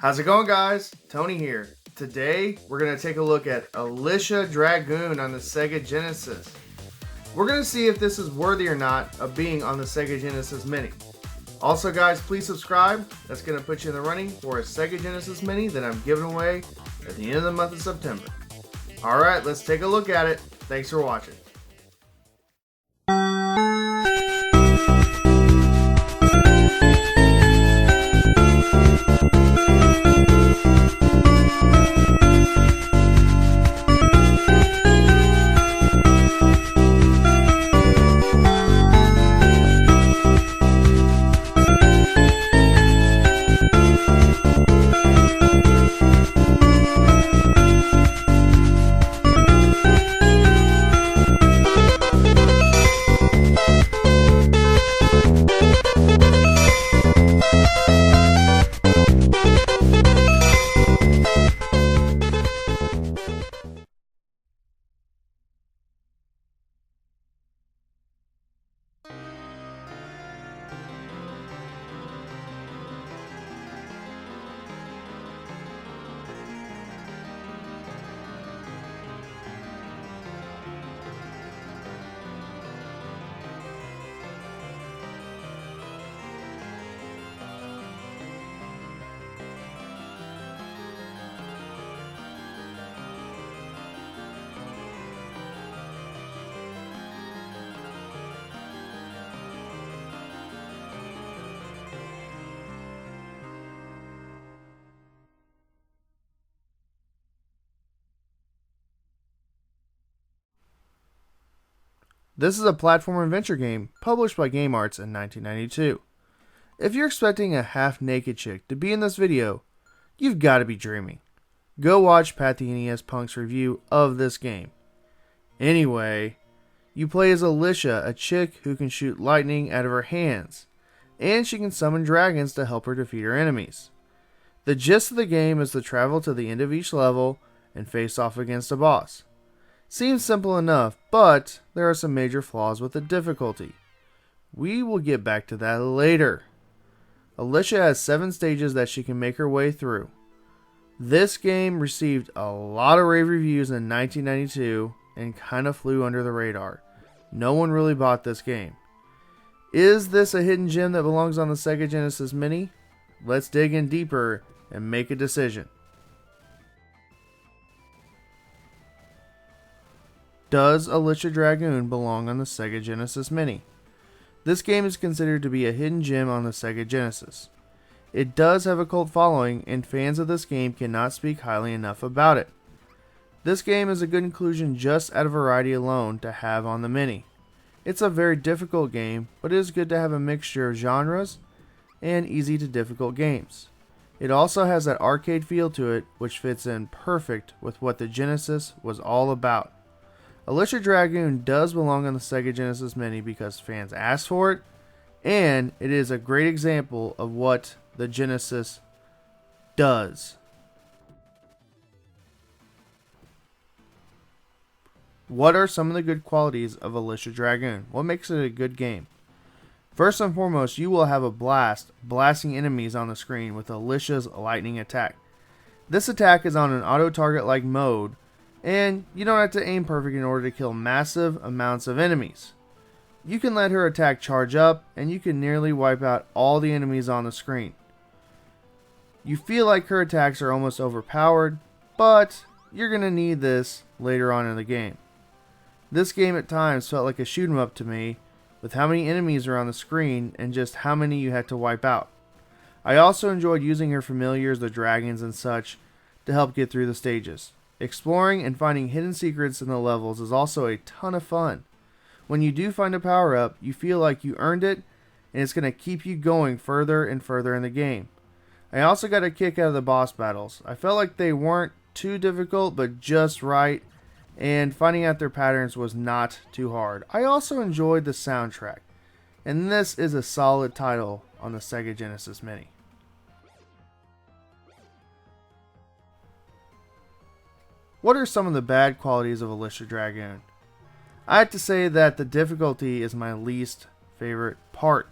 How's it going, guys? Tony here. Today, we're going to take a look at Alisia Dragoon on the Sega Genesis. We're going to see if this is worthy or not of being on the Sega Genesis Mini. Also, guys, please subscribe. That's going to put you in the running for a Sega Genesis Mini that I'm giving away at the end of the month of September. Alright, let's take a look at it. Thanks for watching. This is a platform adventure game published by Game Arts in 1992. If you're expecting a half-naked chick to be in this video, you've got to be dreaming. Go watch Pat the NES Punk's review of this game. Anyway, you play as Alisia, a chick who can shoot lightning out of her hands, and she can summon dragons to help her defeat her enemies. The gist of the game is to travel to the end of each level and face off against a boss. Seems simple enough, but there are some major flaws with the difficulty. We will get back to that later. Alisia has 7 stages that she can make her way through. This game received a lot of rave reviews in 1992 and kind of flew under the radar. No one really bought this game. Is this a hidden gem that belongs on the Sega Genesis Mini? Let's dig in deeper and make a decision. Does Alisia Dragoon belong on the Sega Genesis Mini? This game is considered to be a hidden gem on the Sega Genesis. It does have a cult following, and fans of this game cannot speak highly enough about it. This game is a good inclusion just out of variety alone to have on the Mini. It's a very difficult game, but it is good to have a mixture of genres and easy to difficult games. It also has that arcade feel to it, which fits in perfect with what the Genesis was all about. Alisia Dragoon does belong on the Sega Genesis Mini because fans asked for it, and it is a great example of what the Genesis does. What are some of the good qualities of Alisia Dragoon? What makes it a good game? First and foremost, you will have a blast blasting enemies on the screen with Alisia's lightning attack. This attack is on an auto-target like mode, and you don't have to aim perfect in order to kill massive amounts of enemies. You can let her attack charge up, and you can nearly wipe out all the enemies on the screen. You feel like her attacks are almost overpowered, but you're going to need this later on in the game. This game at times felt like a shoot 'em up to me, with how many enemies are on the screen and just how many you had to wipe out. I also enjoyed using her familiars, the dragons and such, to help get through the stages. Exploring and finding hidden secrets in the levels is also a ton of fun. When you do find a power-up, you feel like you earned it, and it's going to keep you going further and further in the game. I also got a kick out of the boss battles. I felt like they weren't too difficult, but just right, and finding out their patterns was not too hard. I also enjoyed the soundtrack, and this is a solid title on the Sega Genesis Mini. What are some of the bad qualities of Alisia Dragoon? I have to say that the difficulty is my least favorite part.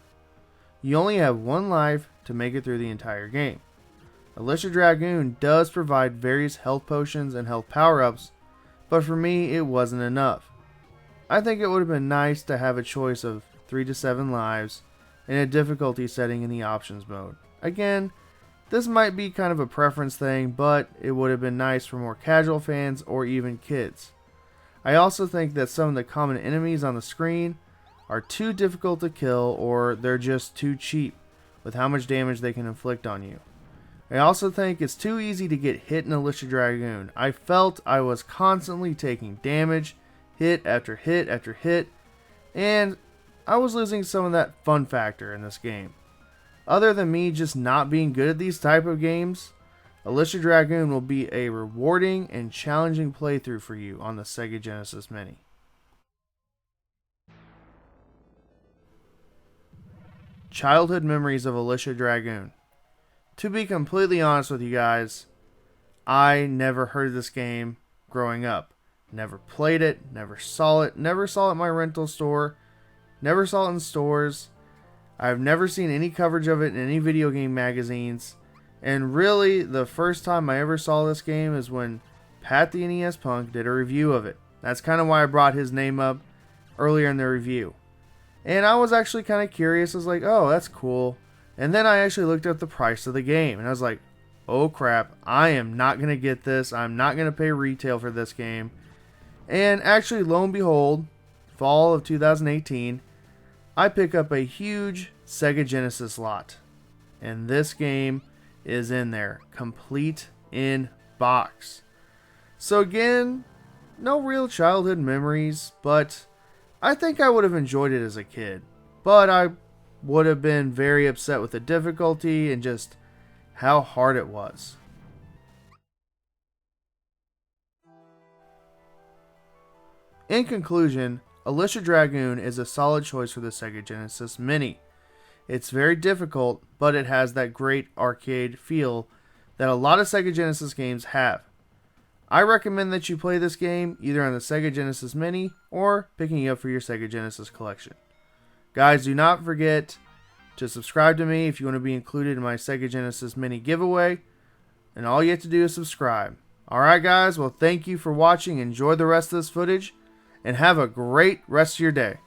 You only have one life to make it through the entire game. Alisia Dragoon does provide various health potions and health power-ups, but for me it wasn't enough. I think it would have been nice to have a choice of 3 to 7 lives and a difficulty setting in the options mode. Again, this might be kind of a preference thing, but it would have been nice for more casual fans or even kids. I also think that some of the common enemies on the screen are too difficult to kill, or they're just too cheap with how much damage they can inflict on you. I also think it's too easy to get hit in Alisia Dragoon. I felt I was constantly taking damage, hit after hit after hit, and I was losing some of that fun factor in this game. Other than me just not being good at these type of games, Alisia Dragoon will be a rewarding and challenging playthrough for you on the Sega Genesis Mini. Childhood memories of Alisia Dragoon. To be completely honest with you guys, I never heard of this game growing up. Never played it, never saw it at my rental store, never saw it in stores. I've never seen any coverage of it in any video game magazines. And really, the first time I ever saw this game is when Pat the NES Punk did a review of it. That's kind of why I brought his name up earlier in the review. And I was actually kind of curious. I was like, oh, that's cool. And then I actually looked up the price of the game. And I was like, oh crap, I am not going to get this. I'm not going to pay retail for this game. And actually, lo and behold, fall of 2018, I pick up a huge Sega Genesis lot. And this game is in there, complete in box. So again, no real childhood memories, but I think I would have enjoyed it as a kid. But I would have been very upset with the difficulty and just how hard it was. In conclusion, Alisia Dragoon is a solid choice for the Sega Genesis Mini. It's very difficult, but it has that great arcade feel that a lot of Sega Genesis games have. I recommend that you play this game either on the Sega Genesis Mini or picking it up for your Sega Genesis collection. Guys, do not forget to subscribe to me if you want to be included in my Sega Genesis Mini giveaway. And all you have to do is subscribe. Alright guys, well thank you for watching. Enjoy the rest of this footage and have a great rest of your day.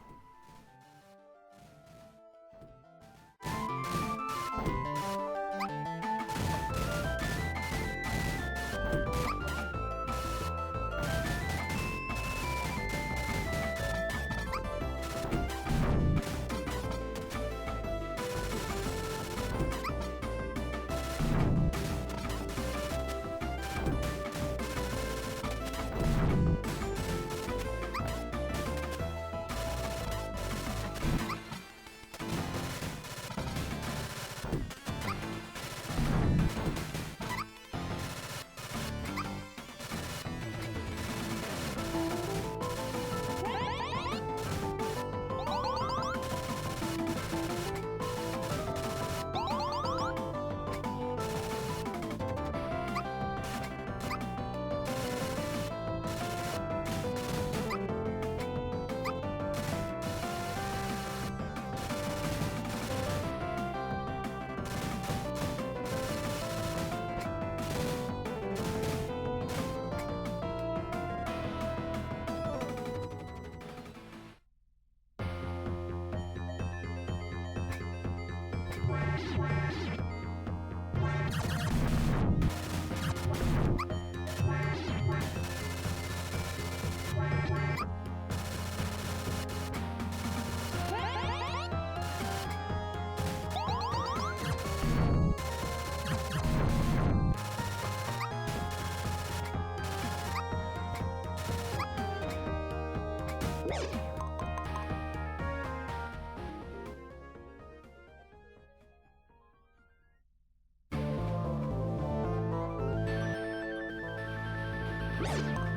You